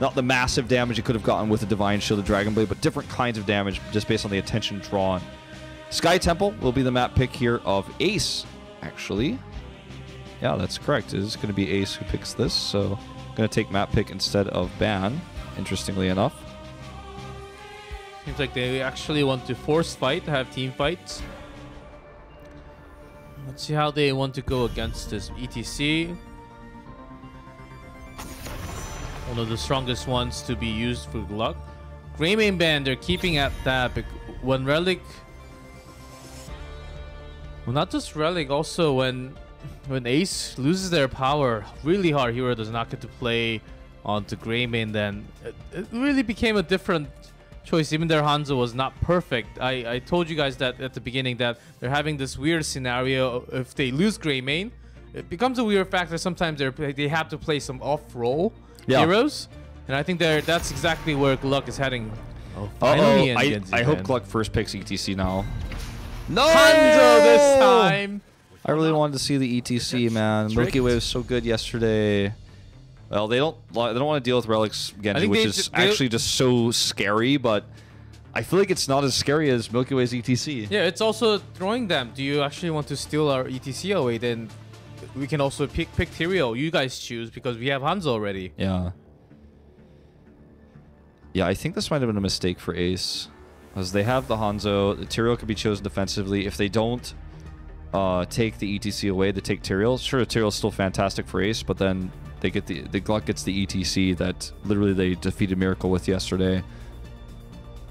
Not the massive damage you could have gotten with the Divine Shield of Dragon Blade, but different kinds of damage just based on the attention drawn. Sky Temple will be the map pick here of Ace, actually. Yeah, that's correct. It is going to be Ace who picks this, so I'm going to take map pick instead of ban, interestingly enough. Seems like they actually want to force fight, have team fights. Let's see how they want to go against this ETC. One of the strongest ones to be used for GLuck. Greymane ban, they're keeping at that. When Relic... Well, not just Relic, also when Ace loses their power, really hard hero does not get to play onto Greymane, then it really became a different choice. Even their Hanzo was not perfect. I told you guys that at the beginning that they're having this weird scenario. If they lose Greymane, it becomes a weird factor. Sometimes they have to play some off-roll heroes, and I think that's exactly where GLuck is heading. Oh, finally I hope GLuck first picks ETC now. No! Hanzo this time! I really wanted to see the ETC, man. Milky Way was so good yesterday. Well, they don't want to deal with Relic's Genji, which is actually just so scary, but I feel like it's not as scary as Milky Way's ETC. Yeah, it's also throwing them. Do you actually want to steal our ETC away? Then we can also pick Tyrael. You guys choose, because we have Hanzo already. Yeah. Yeah, I think this might have been a mistake for Ace, because they have the Hanzo. The Tyrael could be chosen defensively. If they don't take the ETC away, they take Tyrael. Sure, Tyrael's still fantastic for Ace, but then they get the GLuck gets the ETC that literally they defeated Miracle with yesterday.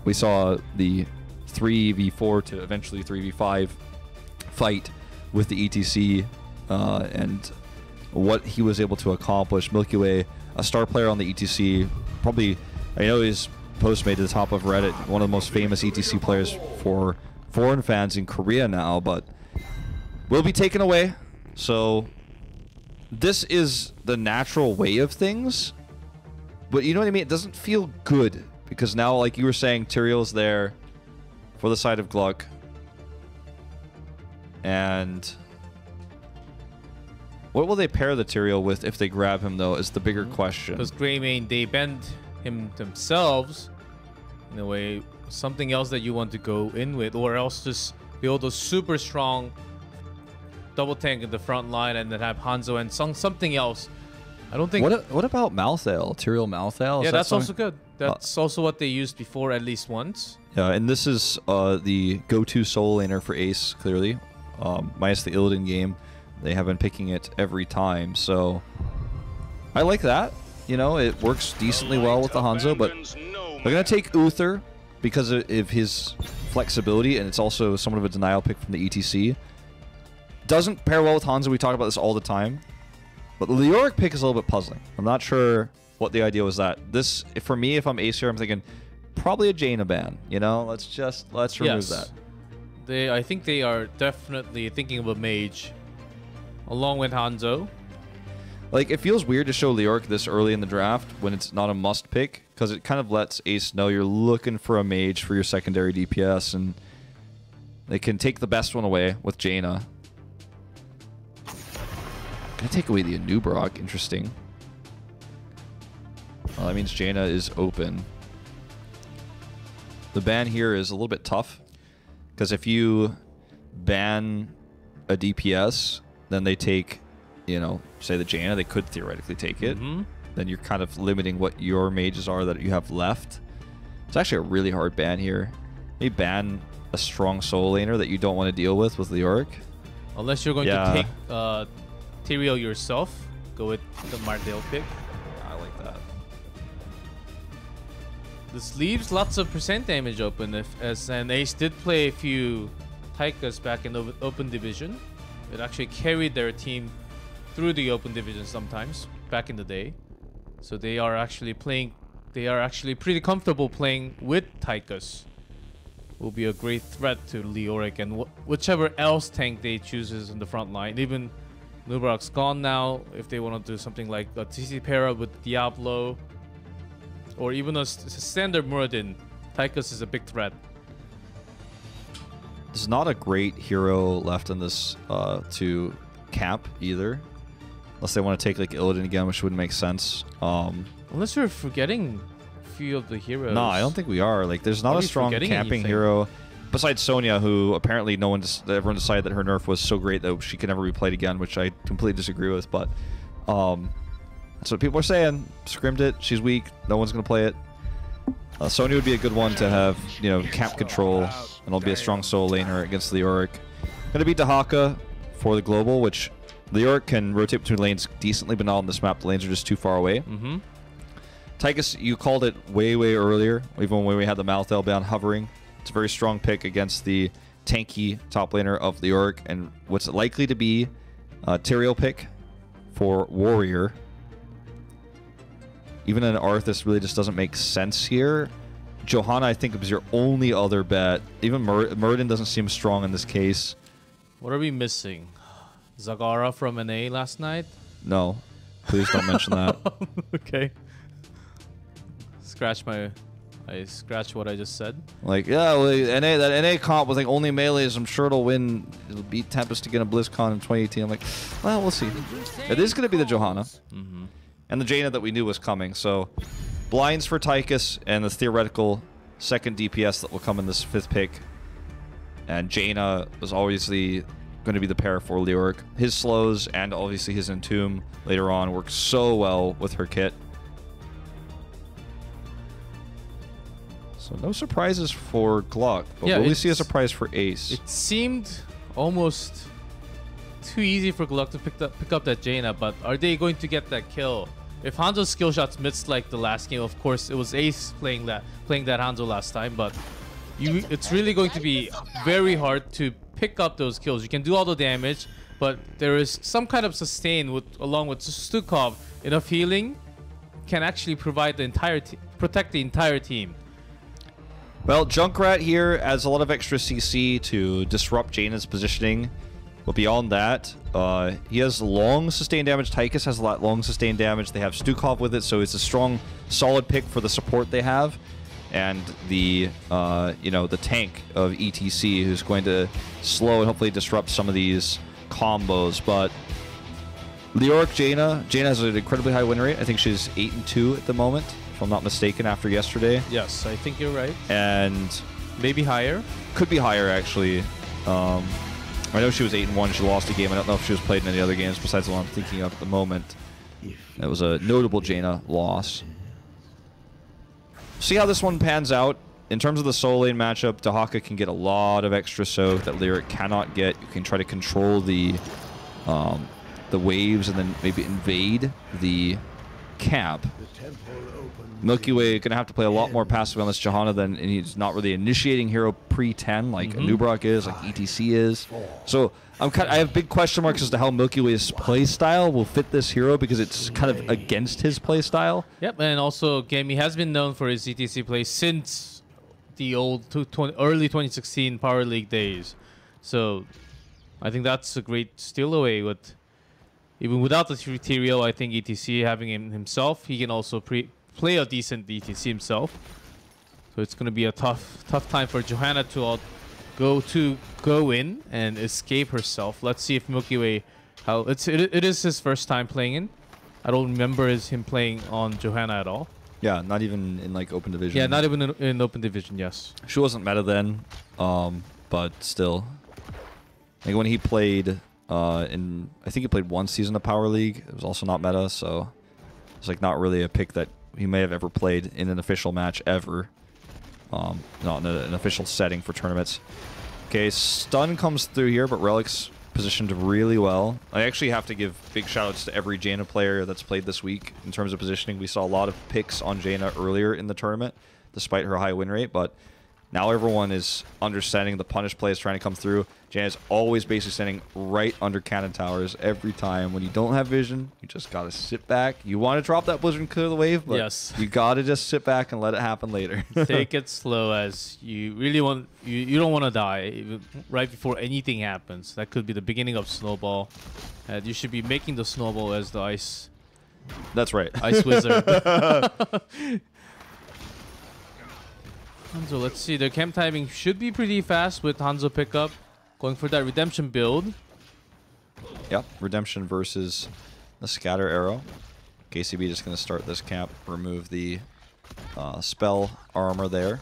We saw the 3v4 to eventually 3v5 fight with the ETC and what he was able to accomplish. Milky Way, a star player on the ETC, probably, I know his post made to the top of Reddit, one of the most famous ETC players for foreign fans in Korea now, but will be taken away. So this is the natural way of things, but you know what I mean? It doesn't feel good, because now, like you were saying, Tyrael's there for the side of GLuck. And what will they pair the Tyrael with if they grab him, though, is the bigger question. Because Greymane, they bend him themselves in a way. Something else that you want to go in with, or else just build a super strong double tank in the front line and then have Hanzo and something else. I don't think... What about Malthael? Tyrael Malthael? Yeah, that's also good. That's also what they used before, at least once. Yeah, and this is the go-to solo laner for Ace, clearly. Minus the Illidan game. They have been picking it every time, so... I like that. You know, it works decently well with the Hanzo, but they're going to take Uther because of his flexibility, and it's also somewhat of a denial pick from the ETC. Doesn't pair well with Hanzo. We talk about this all the time. But the Leoric pick is a little bit puzzling. I'm not sure what the idea was that. This, for me, if I'm Ace here, I'm thinking probably a Jaina ban. You know, let's remove that. I think they are definitely thinking of a mage along with Hanzo. Like, it feels weird to show Leoric this early in the draft when it's not a must pick, because it kind of lets Ace know you're looking for a mage for your secondary DPS, and they can take the best one away with Jaina. Gonna take away the Anubarak. Interesting. Well, that means Jaina is open. The ban here is a little bit tough, because if you ban a DPS, then they take, you know, say the Jaina, they could theoretically take it. Then you're kind of limiting what your mages are that you have left. It's actually a really hard ban here. Maybe ban a strong solo laner that you don't want to deal with Leoric. Unless you're going to take Tyrael yourself. Go with the Mardale pick. I like that. This leaves lots of percent damage open, and Ace did play a few Taikas back in the open division. It actually carried their team through the open division sometimes back in the day. So they are actually pretty comfortable playing with Taikas. Will be a great threat to Leoric and whichever else tank they chooses in the front line. Even Nubarak's gone now. If they want to do something like a TC Para with Diablo, or even a standard Muradin, Tychus is a big threat. There's not a great hero left in this to camp either, unless they want to take like Illidan again, which wouldn't make sense. Unless we're forgetting a few of the heroes. No, I don't think we are. Like, there's not Are a we strong forgetting camping anything? hero besides Sonya, who apparently everyone decided that her nerf was so great that she could never be played again, which I completely disagree with. But that's what people are saying. Scrimmed it. She's weak. No one's gonna play it. Sonya would be a good one to have, you know, camp control, and it'll be a strong solo laner against the Leoric. Gonna beat Dahaka for the global, which the Leoric can rotate between lanes decently, but not on this map. The lanes are just too far away. Mm-hmm. Tychus, you called it way earlier, even when we had the Malthael bound hovering. It's a very strong pick against the tanky top laner of the Leoric, and what's likely to be a Tyrael pick for Warrior. Even an Arthas really just doesn't make sense here. Johanna, I think, was your only other bet. Even Muradin doesn't seem strong in this case. What are we missing? Zagara from NA last night? No. Please don't mention that. Okay. I scratched what I just said. Like, yeah, well, that NA comp with like only melees, I'm sure it'll win. It'll beat Tempest again at BlizzCon in 2018. I'm like, well, we'll see. It is going to be the Johanna. Mm-hmm. And the Jaina that we knew was coming. So, blinds for Tychus and the theoretical second DPS that will come in this 5th pick. And Jaina was obviously going to be the pair for Leoric. His slows and obviously his Entomb later on work so well with her kit. So no surprises for GLuck, but Yeah, will we see a surprise for Ace? It seemed almost too easy for GLuck to pick up that Jaina, but are they going to get that kill? If Hanzo's skill shots missed like the last game, of course it was Ace playing that Hanzo last time, but it's really going to be very hard to pick up those kills. You can do all the damage, but there is some kind of sustain along with Stukov. Enough healing can actually provide protect the entire team. Well, Junkrat here adds a lot of extra CC to disrupt Jaina's positioning. But beyond that, he has long sustained damage. Tychus has a lot long sustained damage. They have Stukov with it, so it's a strong, solid pick for the support they have. And the, the tank of ETC, who's going to slow and hopefully disrupt some of these combos. But Leoric Jaina has an incredibly high win rate. I think she's 8-2 at the moment, if I'm not mistaken, after yesterday. Yes, I think you're right. And maybe higher. Could be higher, actually. I know she was 8-1. She lost a game. I don't know if she was played in any other games besides the one I'm thinking of at the moment. That was a notable Jaina loss. See how this one pans out. In terms of the solo lane matchup, Dahaka can get a lot of extra soak that Leoric cannot get. You can try to control the waves and then maybe invade the camp. Milky Way going to have to play a lot more passive on this Johanna and he's not really initiating hero pre-10 like Nubrok is, like ETC is. So I have big question marks as to how Milky Way's play style will fit this hero because it's kind of against his play style. Yep, and also Gamey has been known for his ETC play since the early 2016 Power League days. So I think that's a great steal away with even without the Tyrael. I think ETC having him himself, he can also play a decent ETC himself. So it's going to be a tough time for Johanna to go in and escape herself. Let's see if Milky Way it is his first time playing in. I don't remember him playing on Johanna at all. Yeah, not even in like open division. Yeah, not even in open division. Yes. She wasn't meta then, but still. Like when he played I think he played one season of Power League. It was also not meta, so it's like not really a pick that he may have ever played in an official match ever. Not in an official setting for tournaments. Okay, stun comes through here, but Relic's positioned really well. I actually have to give big shoutouts to every Jaina player that's played this week in terms of positioning. We saw a lot of picks on Jaina earlier in the tournament, despite her high win rate, but now everyone is understanding the punish play is trying to come through. Jaina's always basically standing right under cannon towers every time. When you don't have vision, you just gotta sit back. You want to drop that blizzard and clear the wave, but yes, you gotta just sit back and let it happen later. Take it slow, as you really want. You don't want to die even right before anything happens. That could be the beginning of snowball. And you should be making the snowball as the ice. That's right. Ice wizard. Hanzo, let's see. Their camp timing should be pretty fast with Hanzo pickup. Going for that redemption build. Yep, redemption versus the scatter arrow. KCB just going to start this camp, remove the spell armor there.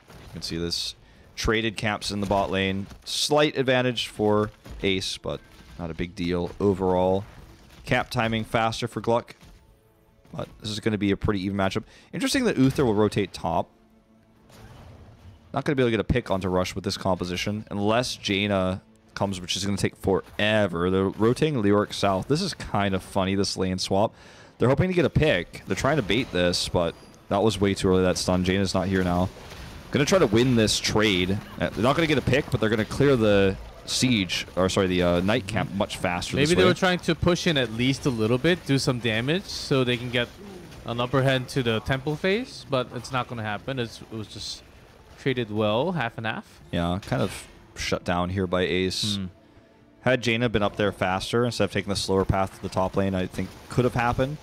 You can see this traded camps in the bot lane. Slight advantage for Ace, but not a big deal overall. Camp timing faster for GLuck, but this is going to be a pretty even matchup. Interesting that Uther will rotate top. Not going to be able to get a pick onto Rush with this composition unless Jaina comes, which is going to take forever. They're rotating Leoric south. This is kind of funny, this lane swap. They're hoping to get a pick. They're trying to bait this, but that was way too early, that stun. Jaina's not here now. Going to try to win this trade. They're not going to get a pick, but they're going to clear the siege, or sorry, the night camp much faster. Maybe they were trying to push in at least a little bit, do some damage, so they can get an upper hand to the temple phase, but it's not going to happen. It was just traded well, half and half. Yeah, kind of shut down here by Ace. Had Jaina been up there faster instead of taking the slower path to the top lane, I think could have happened.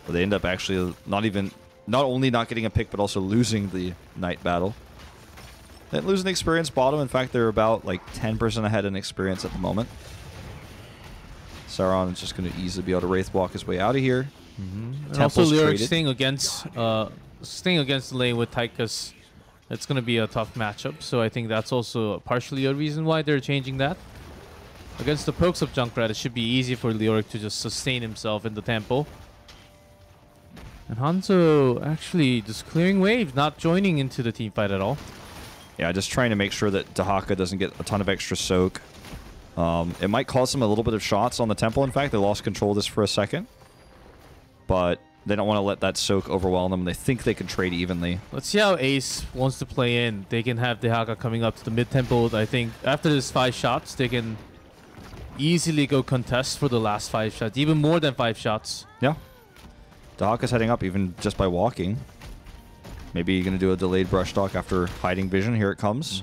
But they end up actually not only not getting a pick, but also losing the night battle. Then losing the experience bottom. In fact, they're about like 10% ahead in experience at the moment. Sauron is just going to easily be able to Wraith walk his way out of here. And also Leoric staying against the lane with Tychus. It's going to be a tough matchup, so I think that's also partially a reason why they're changing that. Against the pokes of Junkrat, it should be easy for Leoric to just sustain himself in the temple. And Hanzo actually just clearing waves, not joining into the team fight at all. Yeah, just trying to make sure that Dahaka doesn't get a ton of extra soak. It might cause them a little bit of shots on the temple. In fact, they lost control of this for a second. But they don't want to let that soak overwhelm them. They think they can trade evenly. Let's see how Ace wants to play in. They can have Dahaka coming up to the mid-temple. I think after this 5 shots, they can easily go contest for the last 5 shots. Even more than 5 shots. Yeah. Dahaka's heading up even just by walking. Maybe you're going to do a delayed brush talk after hiding vision. Here it comes.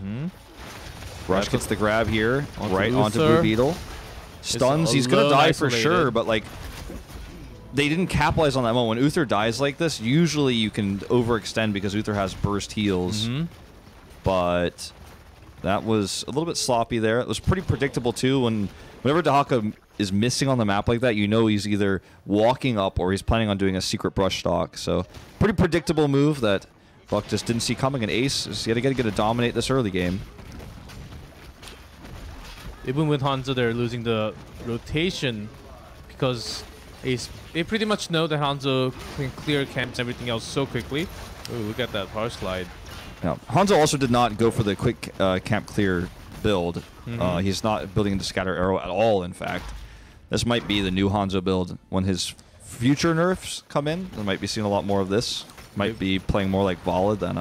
Rush gets the grab here. Right onto Blue Beetle. Stuns. He's going to die for sure, but like... They didn't capitalize on that moment. When Uther dies like this, usually you can overextend because Uther has burst heals. But that was a little bit sloppy there. It was pretty predictable too. Whenever Dahaka is missing on the map like that, you know he's either walking up or he's planning on doing a secret brush stalk. So pretty predictable move that GLuck just didn't see coming. And Ace is yet again going to dominate this early game. Even with Hanzo, they're losing the rotation because Ace, they pretty much know that Hanzo can clear camps and everything else so quickly. Ooh, look at that power slide. Yeah. Hanzo also did not go for the quick camp clear build. He's not building the scatter arrow at all, in fact. This might be the new Hanzo build. When his future nerfs come in, we might be seeing a lot more of this. Might be playing more like Vala than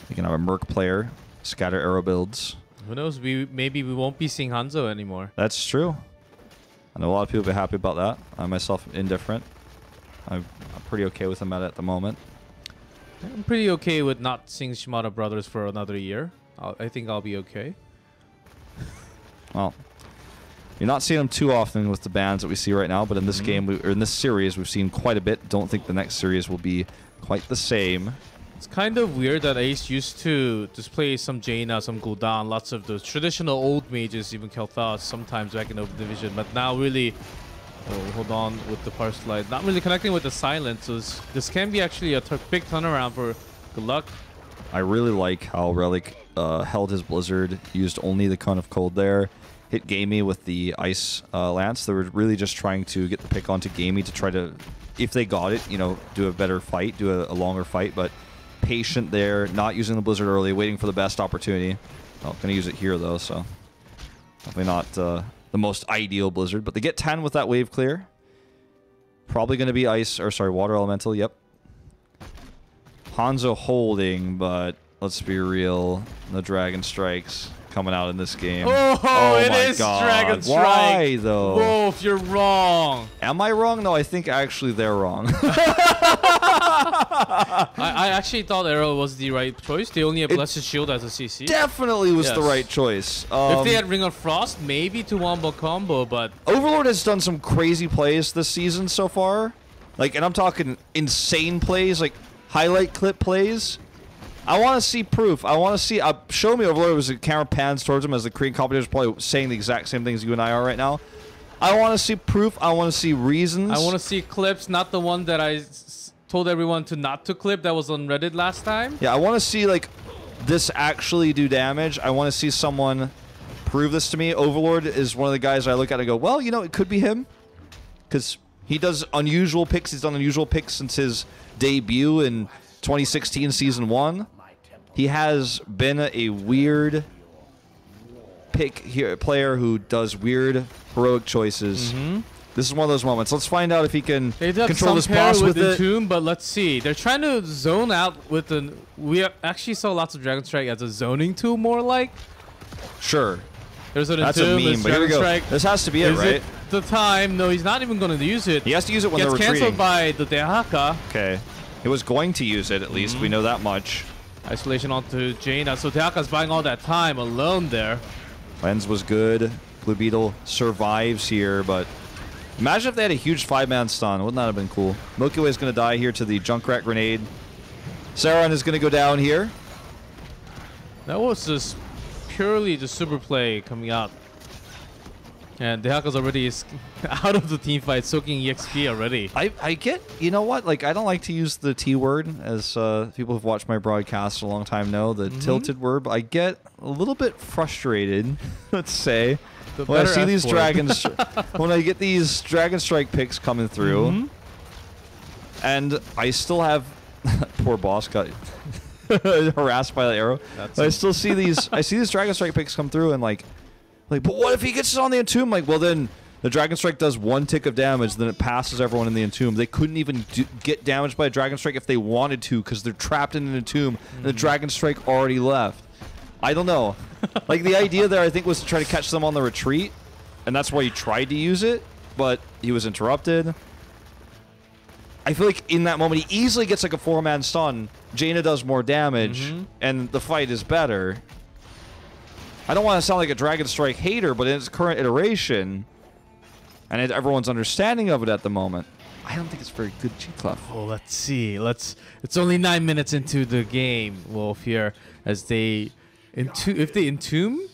you can have a Merc player. Scatter arrow builds. Who knows? Maybe we won't be seeing Hanzo anymore. That's true. I know a lot of people will be happy about that. I myself am indifferent. I'm pretty okay with him at the moment. I'm pretty okay with not seeing Shimada Brothers for another year. I think I'll be okay. Well, you're not seeing them too often with the bans that we see right now, but in this game, or in this series, we've seen quite a bit. Don't think the next series will be quite the same. It's kind of weird that Ace used to just play some Jaina, some Gul'dan, lots of those traditional old mages, even Kel'Thas sometimes back in Open Division, but now really, hold on with the power slide, not really connecting with the silence. So this can be actually a big turnaround for GLuck. I really like how Relic held his Blizzard, used only the Cone of Cold there, hit Gamey with the Ice Lance. They were really just trying to get the pick onto Gamey to try to, if they got it, do a better fight, do a longer fight, but patient there, not using the Blizzard early, waiting for the best opportunity. Well, gonna use it here though, so definitely not the most ideal Blizzard, but they get 10 with that wave clear. Probably gonna be Water Elemental, yep. Hanzo holding, but let's be real, the Dragon Strikes coming out in this game. Oh it is God. Dragon Strike. Why though? Wolf, you're wrong. Am I wrong? No, I think actually they're wrong. I actually thought Arrow was the right choice. They only have Blessed Shield as a CC. Definitely was the right choice. If they had Ring of Frost, maybe to wombo combo, but Overlord has done some crazy plays this season so far. And I'm talking insane plays, like highlight clip plays. I want to see proof. I want to see. Show me Overlord. It was a camera pans towards him as the Korean commentator is probably saying the exact same things you and I are right now. I want to see proof. I want to see reasons. I want to see clips, not the one that I told everyone to not to clip that was on Reddit last time. Yeah, I want to see, like, this actually do damage. I want to see someone prove this to me. Overlord is one of the guys I look at and go, well, you know, it could be him. Because he does unusual picks. He's done unusual picks since his debut in 2016 Season 1. He has been a weird pick here, player who does weird heroic choices. This is one of those moments. Let's find out if he can control this boss with it. Entomb, but let's see. They're trying to zone out with the... We actually saw lots of Dragon Strike as a zoning tool, more like. Sure. There's an That's a Entomb, meme, but here we go. Strike. This has to be it, Is right? it the time? No, he's not even going to use it. He has to use it when they're Gets retreating. canceled by the Dehaka. Okay. He was going to use it, at least. We know that much. Isolation onto Jaina. So Dehaka's buying all that time alone there. Lens was good. Blue Beetle survives here, but imagine if they had a huge 5-man stun. Wouldn't that have been cool? Milky Way is going to die here to the Junkrat grenade. Sauron is going to go down here. That was just purely the super play coming out. And Dehaka's already out of the team fight, soaking EXP already. I get, you know what? Like, I don't like to use the T word, as people who've watched my broadcast a long time know, the tilted word, but I get a little bit frustrated, let's say, when I see these dragons, when I get these Dragon Strike picks coming through, and I still have, poor boss got harassed by the arrow. I still see these, I see these Dragon Strike picks come through and like, but what if he gets it on the Entomb? Like, well, then the Dragon Strike does 1 tick of damage, then it passes everyone in the Entomb. They couldn't even get damaged by a Dragon Strike if they wanted to, because they're trapped in an Entomb, and the Dragon Strike already left. I don't know. Like, the idea there, I think, was to try to catch them on the retreat, and that's why he tried to use it, but he was interrupted. I feel like in that moment, he easily gets like a 4-man stun. Jaina does more damage, and the fight is better. I don't want to sound like a Dragon Strike hater, but in its current iteration, and everyone's understanding of it at the moment, I don't think it's very good GLuck. Oh, let's see. It's only 9 minutes into the game, Wolf, here, as they if they entomb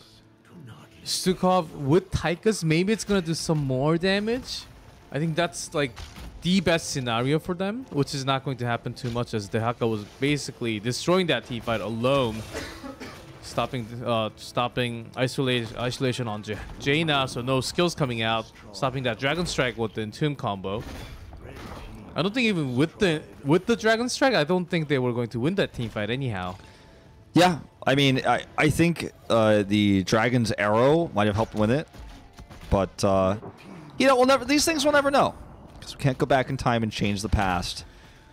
Stukov with Tychus, maybe it's gonna do some more damage. I think that's like the best scenario for them, which is not going to happen too much, as Dehaka was basically destroying that team fight alone. Stopping isolation on Jaina, so no skills coming out. Stopping that Dragon Strike with the Entomb combo. I don't think even with the Dragon Strike, I don't think they were going to win that team fight anyhow. Yeah, I mean, I think the Dragon's Arrow might have helped win it, but you know, these things we'll never know, because we can't go back in time and change the past.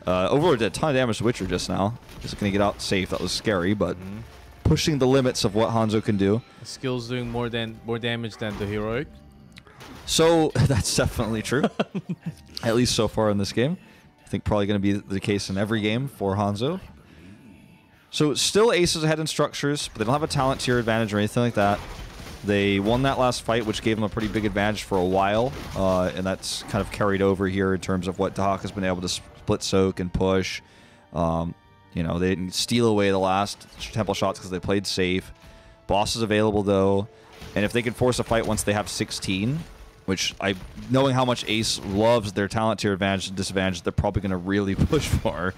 Overlord did a ton of damage to Witcher just now. Just gonna get out safe. That was scary, but. Pushing the limits of what Hanzo can do. The skills doing more damage than the heroic. So that's definitely true. At least so far in this game. I think probably going to be the case in every game for Hanzo. So still Ace is ahead in structures, but they don't have a talent tier advantage or anything like that. They won that last fight, which gave them a pretty big advantage for a while, and that's kind of carried over here in terms of what Dahak has been able to split soak and push. You know, they didn't steal away the last temple shots because they played safe. Boss is available, though. And if they can force a fight once they have 16, which knowing how much Ace loves their talent tier advantage and disadvantage, they're probably going to really push for.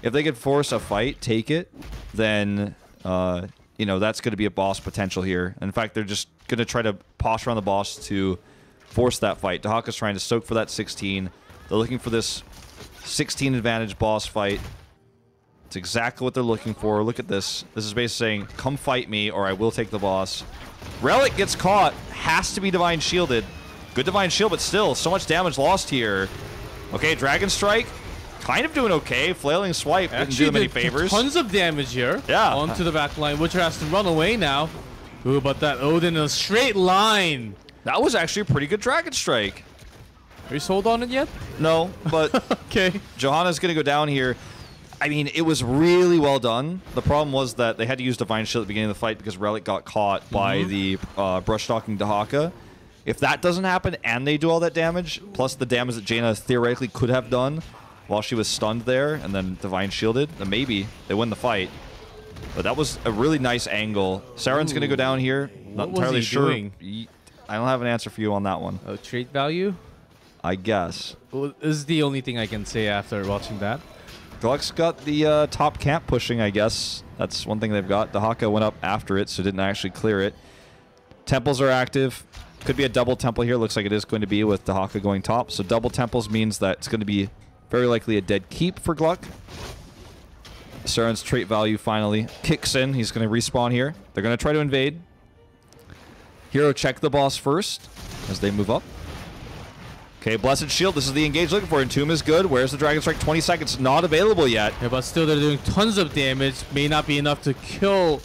If they could force a fight, take it, then, you know, that's going to be a boss potential here. In fact, they're just going to try to posture on the boss to force that fight. Dahak is trying to soak for that 16. They're looking for this 16 advantage boss fight. It's exactly what they're looking for. Look at this. This is basically saying, come fight me or I will take the boss. Relic gets caught. Has to be Divine Shielded. Good Divine Shield, but still, so much damage lost here. Okay, Dragon Strike. Kind of doing okay. Flailing Swipe didn't do them any favors. Tons of damage here. Yeah. Onto the back line. Witcher has to run away now. Ooh, but that Odin in a straight line. That was actually a pretty good Dragon Strike. Are you sold on it yet? No, but okay. Johanna's going to go down here. I mean, it was really well done. The problem was that they had to use Divine Shield at the beginning of the fight because Relic got caught by the brush-stalking Dahaka. If that doesn't happen and they do all that damage, plus the damage that Jaina theoretically could have done while she was stunned there and then Divine Shielded, then maybe they win the fight. But that was a really nice angle. Sauron's going to go down here. Not entirely sure. I don't have an answer for you on that one. Oh, trait value? I guess. Well, this is the only thing I can say after watching that. GLuck's got the top camp pushing, I guess. That's one thing they've got. The Haka went up after it, so didn't actually clear it. Temples are active. Could be a double temple here. Looks like it is going to be with the Haka going top. So double temples means that it's going to be very likely a dead keep for GLuck. Saren's trait value finally kicks in. He's going to respawn here. They're going to try to invade. Hero check the boss first as they move up. Okay, Blessed Shield. This is the engage looking for. Entomb is good. Where's the Dragon Strike? 20 seconds. Not available yet. Yeah, but still they're doing tons of damage. May not be enough to kill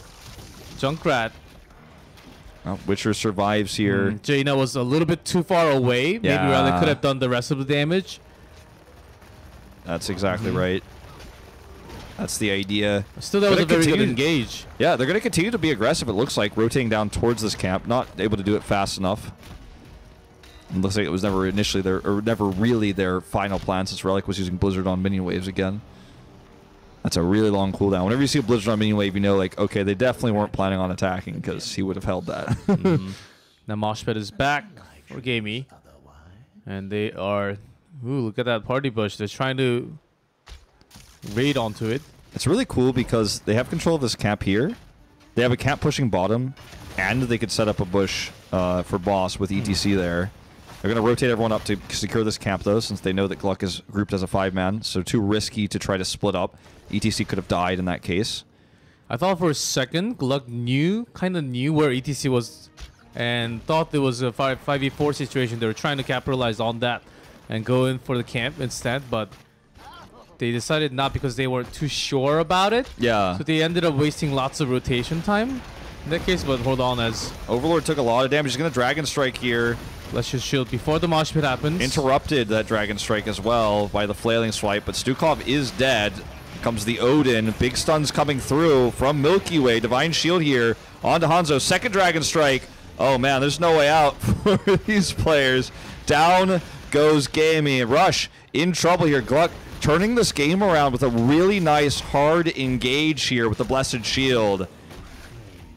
Junkrat. Well, Witcher survives here. Jaina was a little bit too far away. Maybe rather could have done the rest of the damage. That's exactly right. That's the idea. Still, that was a very good engage. Yeah, they're going to continue to be aggressive, it looks like, rotating down towards this camp. Not able to do it fast enough. It looks like it was never initially their, or never really their final plan, since Relic was using Blizzard on minion waves again. That's a really long cooldown. Whenever you see a Blizzard on minion wave, you know, like, okay, they definitely weren't planning on attacking, because he would have held that. Now Moshpit is back for Gamey. And they are... Ooh, look at that party bush. They're trying to raid onto it. It's really cool because they have control of this camp here. They have a camp pushing bottom, and they could set up a bush for boss with ETC there. They're going to rotate everyone up to secure this camp, though, since they know that GLuck is grouped as a 5-man, so too risky to try to split up. ETC could have died in that case. I thought for a second GLuck kind of knew where ETC was and thought there was a 5v4 situation. They were trying to capitalize on that and go in for the camp instead, but they decided not because they weren't too sure about it. Yeah. So they ended up wasting lots of rotation time in that case, but hold on as... Overlord took a lot of damage. He's going to Dragon Strike here. Let's just shield before the mosh pit happens. Interrupted that Dragon Strike as well by the Flailing Swipe, but Stukov is dead. Comes the Odin. Big stuns coming through from Milky Way. Divine Shield here onto Hanzo. Second Dragon Strike. Oh man, there's no way out for these players. Down goes Gamey. Rush in trouble here. GLuck turning this game around with a really nice hard engage here with the Blessed Shield.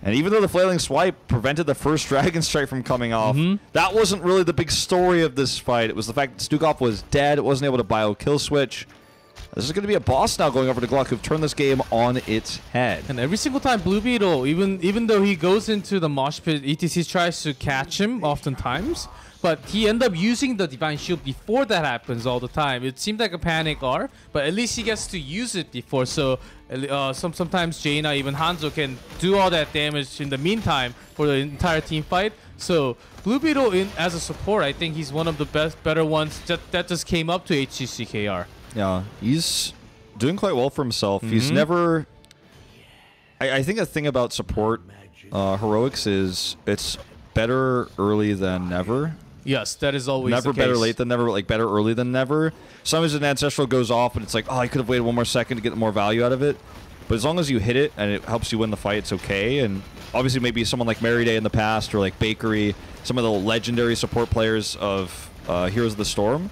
And even though the Flailing Swipe prevented the first Dragon Strike from coming off, that wasn't really the big story of this fight. It was the fact that Stukov was dead. It wasn't able to bio kill switch. This is going to be a boss now going over to GLuck, who've turned this game on its head. And every single time Blue Beetle, even though he goes into the mosh pit, ETC tries to catch him oftentimes, but he ends up using the Divine Shield before that happens all the time. It seemed like a panic R, but at least he gets to use it before, so sometimes Jaina, even Hanzo, can do all that damage in the meantime for the entire team fight. So Blue Beetle, as a support, I think he's one of the better ones that just came up to HGCKR. Yeah, he's doing quite well for himself. He's never... I think the thing about support heroics is it's better early than never. Yes, that is always never the case. Better late than never, but like better early than never. Sometimes an Ancestral goes off and it's like, oh, I could have waited one more second to get more value out of it. But as long as you hit it and it helps you win the fight, it's okay. And obviously maybe someone like Mary Day in the past or like Bakery, some of the legendary support players of Heroes of the Storm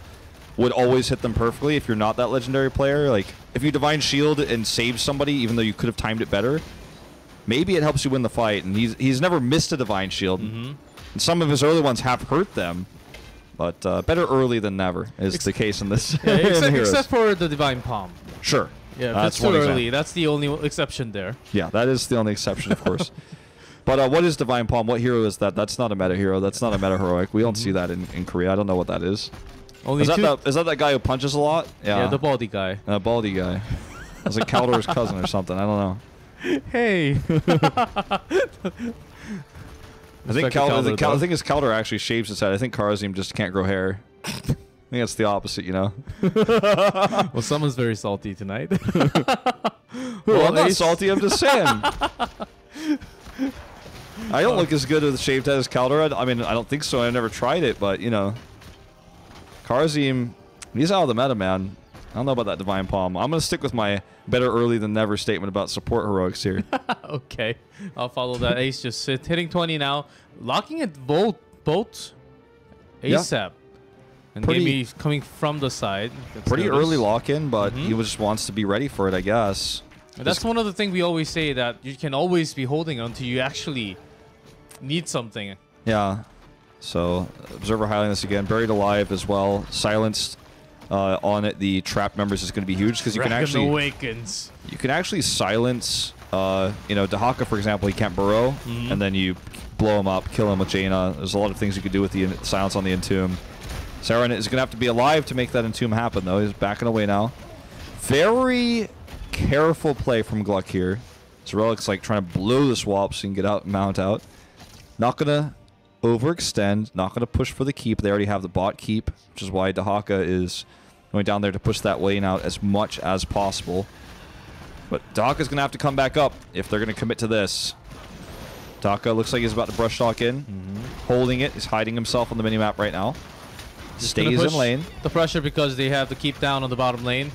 would always hit them perfectly. If you're not that legendary player, like if you Divine Shield and save somebody even though you could have timed it better, maybe it helps you win the fight. And he's never missed a Divine Shield. And some of his early ones have hurt them, but better early than never is the case in this. Yeah, except for the Divine Palm. Sure. Yeah, that's too early. That's the only exception there. Yeah, that is the only exception, of course. But what is Divine Palm? What hero is that? That's not a meta hero. That's not a meta heroic. We don't see that in Korea. I don't know what that is. Only is that that guy who punches a lot? Yeah, the baldy guy. Baldy guy. That's like Kaldor's cousin or something. I don't know. Hey. I think the thing is Kaldor actually shaves his head. I think Karazim just can't grow hair. I think that's the opposite, you know. Well, someone's very salty tonight. Well, I'm not salty. I'm just saying. I don't look as good with a shaved head as Kaldor. I mean, I don't think so. I've never tried it, but you know, Karazim, he's out of the meta, man. I don't know about that Divine Palm. I'm gonna stick with my better early than never statement about support heroics here. Okay, I'll follow that. Ace just hitting 20 now, locking it bolt ASAP. Yeah. And maybe coming from the side. Pretty early lock-in, but he just wants to be ready for it, I guess. And that's one of the things we always say, that you can always be holding until you actually need something. Yeah. So Observer highlighting this again. Buried alive as well. Silenced on it. The trap members is going to be huge because you can actually awakens. You can actually silence. You know, Dahaka, for example, he can't burrow, and then you blow him up, kill him with Jaina. There's a lot of things you could do with the silence on the Entomb. Sauron is going to have to be alive to make that Entomb happen, though. He's backing away now. Very careful play from GLuck here. Zerelix's like trying to blow the swap so he can get out and mount out. Not going to overextend, not going to push for the keep. They already have the bot keep, which is why Dahaka is going down there to push that lane out as much as possible. But Dahaka's going to have to come back up if they're going to commit to this. Dahaka looks like he's about to brush talk in. Holding it. He's hiding himself on the minimap right now. Stays in lane. The pressure because they have to keep down on the bottom lane.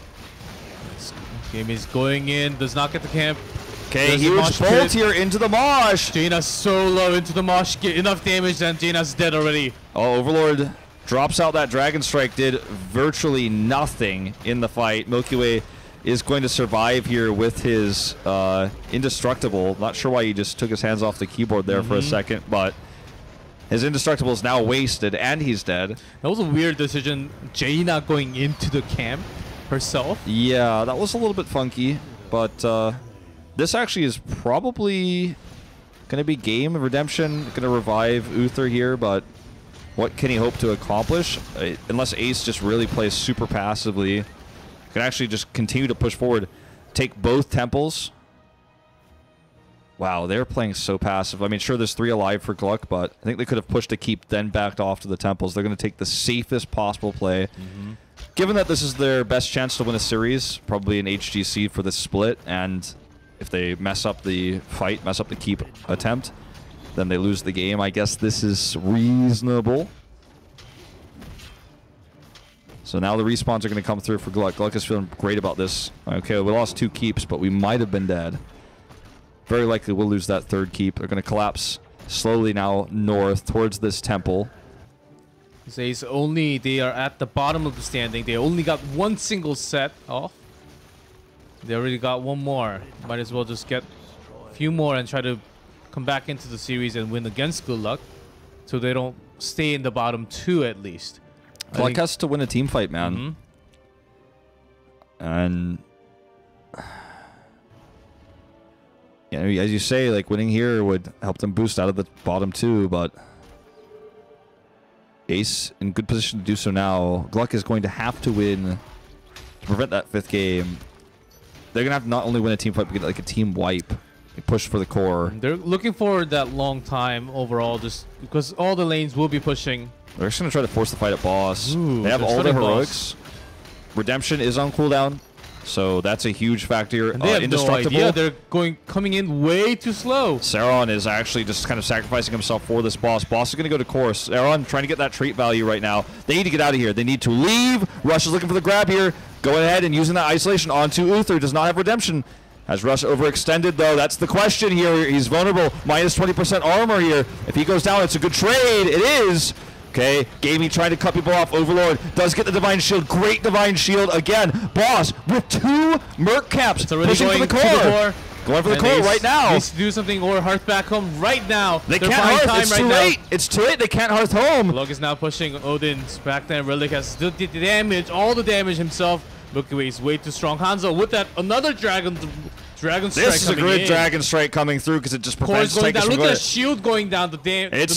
Game is going in. Does not get the camp. Okay, huge bolt here into the mosh. Jaina's so low into the mosh. Get enough damage and Jaina's dead already. Oh, Overlord drops out that Dragon Strike. Did virtually nothing in the fight. Milky Way is going to survive here with his Indestructible. Not sure why he just took his hands off the keyboard there for a second, but his Indestructible is now wasted and he's dead. That was a weird decision. Jaina going into the camp herself. Yeah, that was a little bit funky, but this actually is probably going to be game. Redemption going to revive Uther here, but what can he hope to accomplish? Unless Ace just really plays super passively. Can actually just continue to push forward, take both temples. Wow, they're playing so passive. I mean, sure, there's 3 alive for GLuck, but I think they could have pushed a keep, then backed off to the temples. They're going to take the safest possible play. Given that this is their best chance to win a series, probably an HGC for this split, and if they mess up the fight, mess up the keep attempt, then they lose the game. I guess this is reasonable. So now the respawns are going to come through for GLuck. GLuck is feeling great about this. Okay, we lost 2 keeps, but we might have been dead. Very likely we'll lose that 3rd keep. They're going to collapse slowly now north towards this temple. They are at the bottom of the standing. They only got 1 single set off. They already got 1 more. Might as well just get a few more and try to come back into the series and win against GLuck, so they don't stay in the bottom 2 at least. GLuck has to win a team fight, man. And you know, as you say, like winning here would help them boost out of the bottom 2, but Ace in good position to do so now. GLuck is going to have to win to prevent that 5th game. They're going to have to not only win a team fight, but get like a team wipe. They push for the core. They're looking forward that long time overall, just because all the lanes will be pushing. They're just going to try to force the fight at boss. Ooh, they have all their heroics. Redemption is on cooldown, so that's a huge factor. And they have Indestructible. no idea. They're coming in way too slow. Sauron is actually just kind of sacrificing himself for this boss. Boss is going to go to core. Sauron trying to get that trait value right now. They need to get out of here. They need to leave. Rush is looking for the grab here. Going ahead and using that isolation onto Uther. Does not have redemption. Has Rush overextended, though? That's the question here. He's vulnerable. Minus 20% armor here. If he goes down, it's a good trade. It is. Okay, Gamey trying to cut people off. Overlord does get the Divine Shield. Great Divine Shield again. Boss with 2 Merc caps. Pushing for the core. Going for the core right now. Needs to do something or Hearth back home right now. They can't Hearth. It's too late. It's too late. They can't Hearth home. GLuck is now pushing Odin's back there. Relic has still did the damage. All the damage himself. Milky Way is way too strong. Hanzo with that another Dragon Strike. This is a good Dragon Strike coming through because it just prevents going down. Tychus Look from at the shield going down. The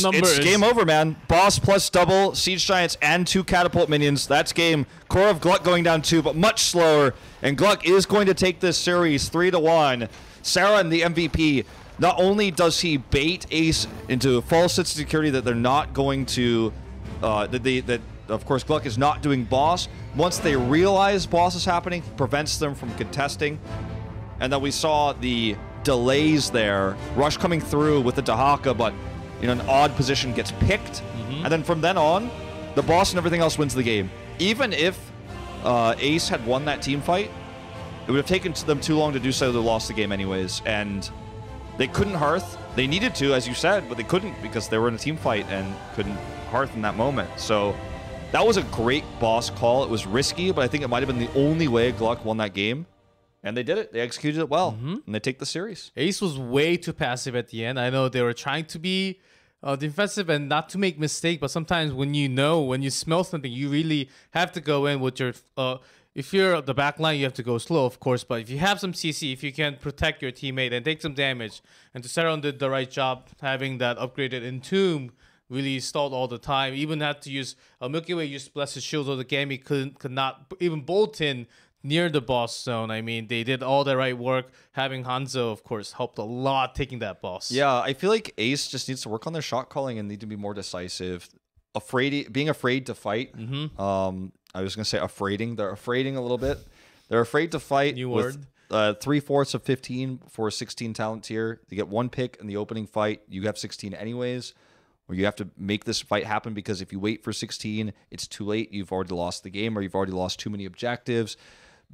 number it's is game over, man. Boss plus double Siege Giants and 2 Catapult Minions. That's game. Core of GLuck going down 2, but much slower. And GLuck is going to take this series 3-1. Sauron, the MVP, not only does he bait Ace into a false sense of security that they're not going to, that of course GLuck is not doing boss. Once they realize boss is happening, prevents them from contesting. And then we saw the delays there. Rush coming through with the Dahaka, but in an odd position gets picked. And then from then on, the boss and everything else wins the game. Even if Ace had won that team fight, it would have taken them too long to do so. They lost the game anyways. And they couldn't Hearth. They needed to, as you said, but they couldn't because they were in a team fight and couldn't Hearth in that moment. So that was a great boss call. It was risky, but I think it might have been the only way GLuck won that game. And they did it. They executed it well. And they take the series. Ace was way too passive at the end. I know they were trying to be defensive and not to make mistake, but sometimes when you smell something, you really have to go in with your. If you're the back line, you have to go slow, of course. But if you have some CC, if you can protect your teammate and take some damage, and to Seron did the right job having that upgraded Entomb, really stalled all the time. Even had to use Milky Way used Blessed Shield, so the Gammy could not even bolt in near the boss zone. I mean, they did all the right work. Having Hanzo, of course, helped a lot taking that boss. Yeah, I feel like Ace just needs to work on their shot calling and need to be more decisive. Being afraid to fight. I was gonna say afraiding. They're afraiding a little bit. They're afraid to fight. New with, word. 3/4 of 15 for a 16 talent tier. You get one pick in the opening fight. You have 16 anyways. Or you have to make this fight happen because if you wait for 16, it's too late. You've already lost the game or you've already lost too many objectives.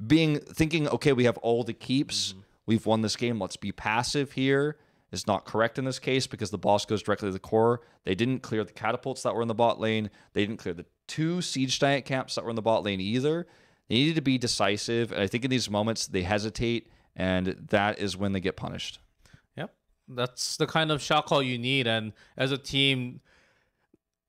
Thinking, okay, we have all the keeps. We've won this game. Let's be passive here is not correct in this case because the boss goes directly to the core. They didn't clear the catapults that were in the bot lane. They didn't clear the 2 siege giant camps that were in the bot lane either. They needed to be decisive. And I think in these moments, they hesitate. And that is when they get punished. Yep. That's the kind of shot call you need. And as a team,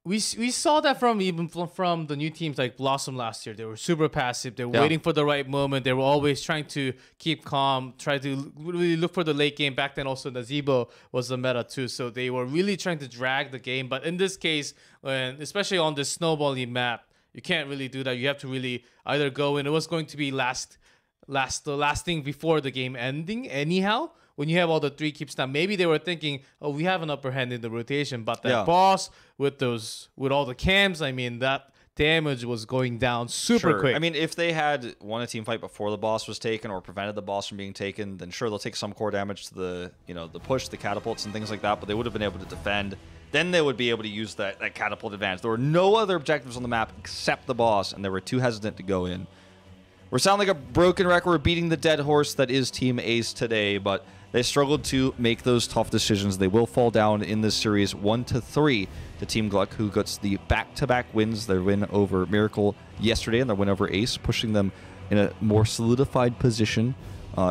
we saw that from the new teams like Blossom last year. They were super passive. They were waiting for the right moment. They were always trying to keep calm, try to really look for the late game. Back then also Nazebo was the meta too. So they were really trying to drag the game. But in this case, especially on this snowballing map, you can't really do that. You have to really either go in. It was going to be the last thing before the game ending anyhow. When you have all the 3 keeps now, maybe they were thinking, oh, we have an upper hand in the rotation. But that boss with all the cams, I mean, that damage was going down super quick. I mean, if they had won a team fight before the boss was taken or prevented the boss from being taken, then sure, they'll take some core damage to the push, the catapults and things like that, but they would have been able to defend. Then they would be able to use that catapult advantage. There were no other objectives on the map except the boss, and they were too hesitant to go in. We're sounding like a broken record. We're beating the dead horse that is Team Ace today, but they struggled to make those tough decisions. They will fall down in this series 1-3 to Team GLuck, who gets the back-to-back wins. Their win over Miracle yesterday and their win over Ace, pushing them in a more solidified position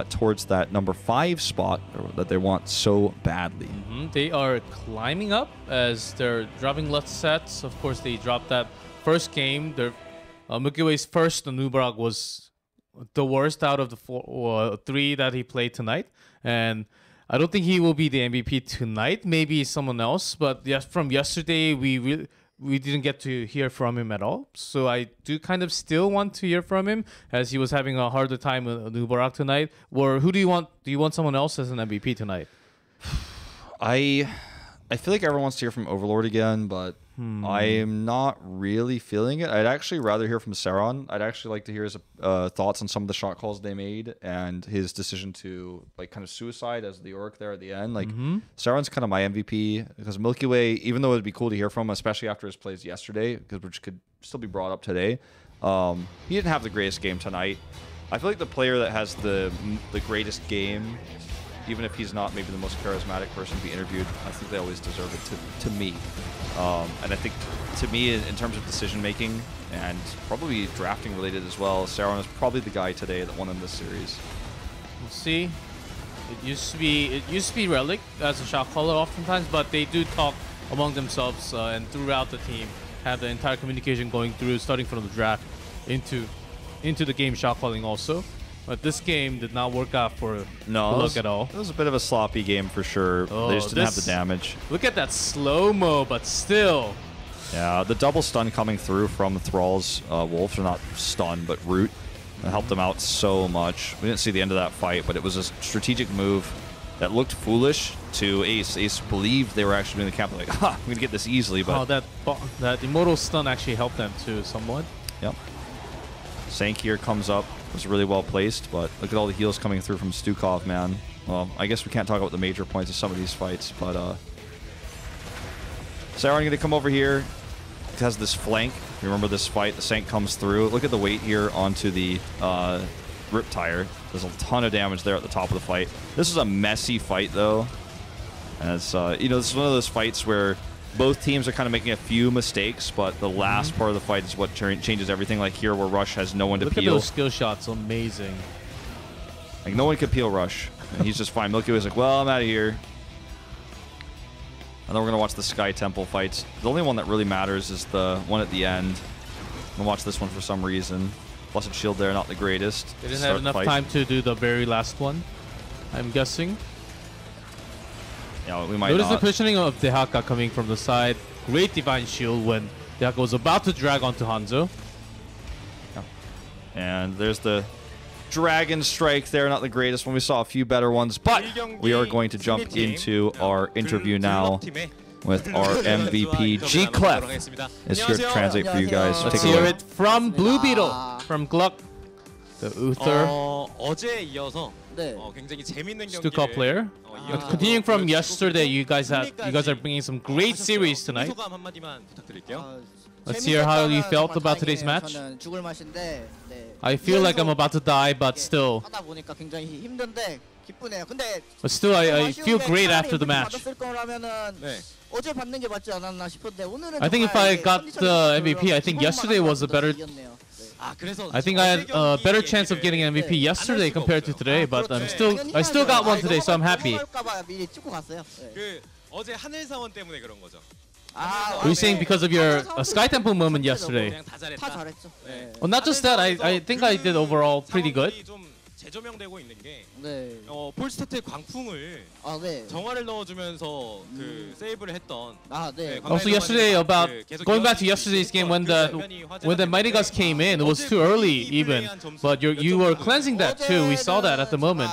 towards that number 5 spot that they want so badly. They are climbing up as they're dropping less sets. Of course, they dropped that first game. Their Milky Way's first, the Nubarag, was the worst out of the 3 that he played tonight. And I don't think he will be the MVP tonight. Maybe someone else. But from yesterday, we didn't get to hear from him at all. So I do kind of still want to hear from him as he was having a harder time with Nubarag tonight. Or who do you want? Do you want someone else as an MVP tonight? I feel like everyone wants to hear from Overlord again, but I am not really feeling it. I'd actually rather hear from Seron. I'd actually like to hear his thoughts on some of the shot calls they made and his decision to kind of suicide as the Orc there at the end. Seron's kind of my MVP because Milky Way, even though it'd be cool to hear from him, especially after his plays yesterday, which could still be brought up today, he didn't have the greatest game tonight. I feel like the player that has the greatest game, even if he's not maybe the most charismatic person to be interviewed, I think they always deserve it to me. And I think, to me, in terms of decision-making and probably drafting related as well, Seron is probably the guy today that won in this series. We'll see. It used to be Relic as a shot caller oftentimes, but they do talk among themselves and throughout the team, have the entire communication going through, starting from the draft into the game shot calling also. But this game did not work out for GLuck at all. It was a bit of a sloppy game for sure. They just didn't have the damage. Look at that slow-mo, but still. Yeah, the double stun coming through from Thrall's Wolves, or not stun, but root. It helped them out so much. We didn't see the end of that fight, but it was a strategic move that looked foolish to Ace. Ace believed they were actually doing the camp. Like, I'm going to get this easily. But that Immortal stun actually helped them too, somewhat. Yep. Sank here comes up. Was really well placed, but look at all the heals coming through from Stukov, man. Well, I guess we can't talk about the major points of some of these fights, but Seron going to come over here. It has this flank. Remember this fight? The Sank comes through. Look at the weight here onto the Riptire. There's a ton of damage there at the top of the fight. This is a messy fight, though. And it's, this is one of those fights where both teams are kind of making a few mistakes, but the last part of the fight is what changes everything. Like here, where Rush has no one to peel. Look at those skill shots, amazing. Like no one could peel Rush, and he's just fine. Milky Way's like, well, I'm out of here. And then we're going to watch the Sky Temple fights. The only one that really matters is the one at the end. I'm going to watch this one for some reason. Blessed Shield there, not the greatest. They didn't have enough time to do the very last one, I'm guessing. Yeah, we might Notice not. the positioning of Dehaka coming from the side. Great Divine Shield when Dehaka was about to drag onto Hanzo. Yeah. And there's the Dragon Strike there, not the greatest one. We saw a few better ones, but we are going to jump into our interview now with our MVP, GLuck. It's here to translate for you guys. So Let's take a hear look. it from Blue Beetle, from GLuck, the Uther, 어제에 이어서 네. 굉장히 재밌는 Stuka 경기를 player. Continuing from yesterday, you guys are bringing some great series tonight. 소감 한마디만 부탁드릴게요. Let's hear how you felt about today's match. 저는 죽을 맛인데, 네. I feel like I'm about to die, but still, 하다 보니까 굉장히 힘든데 기쁘네요. 근데 I feel great after the match. 받았을 거라면은 네. 어제 받는 게 맞지 않았나 싶은데 오늘은 I think if I got the MVP, I think yesterday was a better. 아, 그래서 I think I had a better chance of getting an MVP yesterday compared to today, but I still got one today, so I'm happy. 미리 찍고 갔어요. 네. 그 어제 하늘 사원 때문에 그런 거죠. 아, Were you saying because of your Sky Temple moment yesterday? 그냥 다 다 잘했다. 잘했죠. 네. Well, not just that, I think I did overall pretty good. 좀 재조명되고 있는 게 네. 폴스타트의 광풍을 아, 네. 정화를 넣어주면서 그 세이브를 했던. 아, 네. Also yesterday, about going back to yesterday's game when the Mighty Gust came in, it was too early even, but you were cleansing that too. We saw that at the moment.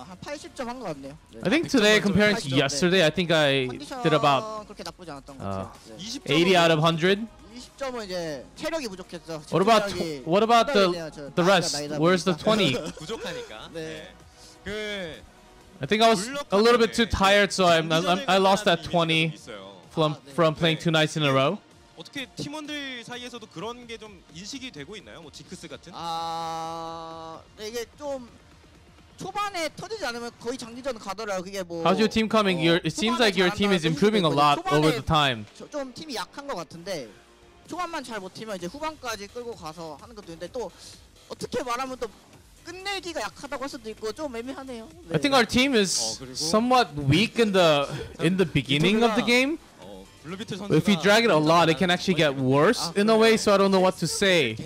한 80점 한 것 같네요. 네. I think today comparing to yesterday, I think I did about 그렇게 나쁘지 않았던 것 같아요. 네. 80 out of 100. 20점은 이제 체력이 부족했죠. What about the rest? Where's the 20? 부족하니까. 네. 그 I think I was a little bit too tired, so I lost that 20 from playing 2 nights in a row. 어떻게 팀원들 사이에서도 그런 게 좀 인식이 되고 있나요? 뭐 지크스 같은? 아, 네, 이게 좀 초반에 터지지 않으면 거의 장기전 가더라고요. 그게 뭐 How's your team coming? It seems like your team is improving a lot over the time. 좀 팀이 약한 것 같은데 초반만 잘 버티면 이제 후반까지 끌고 가서 하는 것도 있는데 또 어떻게 말하면 또 끝내기가 약하다고 할 수도 있고 좀 애매하네요. 네. I think our team is somewhat weak in the beginning of the game. If we drag it a lot, it can actually get worse in a way. So I don't know what to say.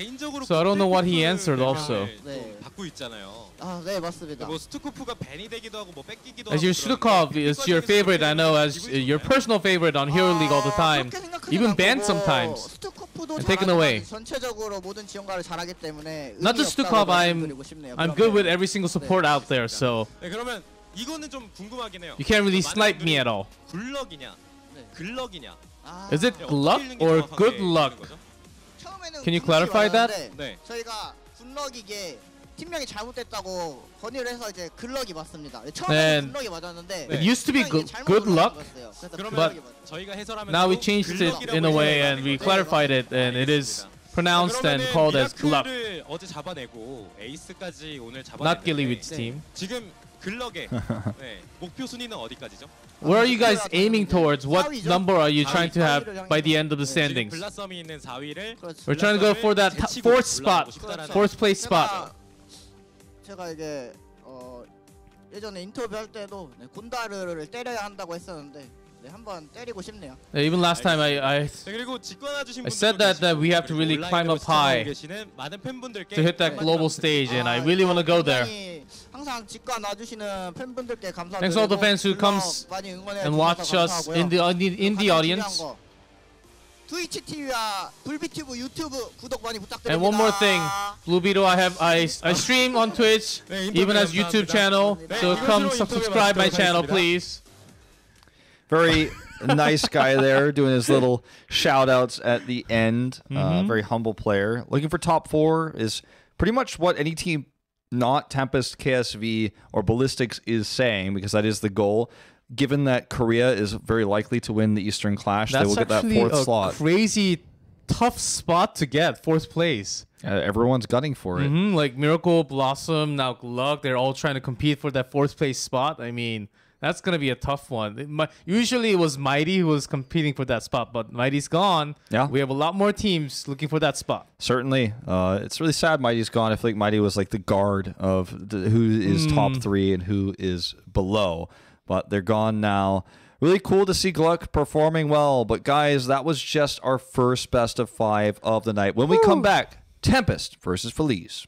So I don't know what he answered also. 네. 받고 있잖아요. 아, 네, 맞습니다. 뭐 스투코프가 밴이 되기도 하고 뭐 뺏기기도 하고. As your Sudokov is your favorite, I know, as your personal favorite on Hero League all the time. Even banned sometimes. And taken away. 전체적으로 모든 지원가를 잘하기 때문에 Not just Sudokov, I'm good with every single support out there, so 네, 그러면 이거는 좀 궁금하긴 해요. you can't really snipe me at all. 굴럭이냐, 글럭이냐. Is it luck or good luck? Can you clarify that? 네. 저희가 굿럭이게 팀명이 잘못됐다고 건의를 해서 이제 글럭이 맞습니다. And 처음에는 글럭이 맞았는데 It used to be good luck, but 저희가 해설하면서 now we changed it in a way and we clarified it, and it is pronounced and called as GLuck, 미라클을 어제 잡아내고 에이스까지 오늘 not 잡아냈는데 Gillyweed's team. 지금 글럭의 네, 목표 순위는 어디까지죠? Where are you guys aiming towards? What number are you trying to have by the end of the standings? 블라썸이 있는 4위를 We're trying to go for that fourth spot, fourth place spot. 제가 이제 예전에 인터뷰할 때도 네, 곤다르를 때려야 한다고 했었는데 네, 한번 때리고 싶네요. Even last time I 그리고 직관해 주신 I said that we have to really climb up high to hit that global stage, and I really want to go there. 항상 직관 와주시는 팬분들께 감사드리고 Thanks to all the fans who comes and watch us in the audience. 트위치 TV와 불비튜브 유튜브 구독 많이 부탁드립니다. And one more thing, Blue Beetle, I stream on Twitch, even as YouTube channel, so come subscribe my channel, please. Very nice guy there doing his little shout outs at the end. Very humble player. Looking for top 4 is pretty much what any team not Tempest, KSV, or Ballistics is saying, because that is the goal. Given that Korea is very likely to win the Eastern Clash, they will get that 4th slot. Crazy tough spot to get, 4th place. Everyone's gunning for it. Like Miracle, Blossom, now GLuck, they're all trying to compete for that 4th place spot. I mean, that's going to be a tough one. Usually it was Mighty who was competing for that spot, but Mighty's gone. Yeah. We have a lot more teams looking for that spot. Certainly. It's really sad Mighty's gone. I feel like Mighty was like the guard of who is top 3 and who is below. But they're gone now. Really cool to see GLuck performing well. But guys, that was just our first best of 5 of the night. When we come back, Tempest versus Feliz.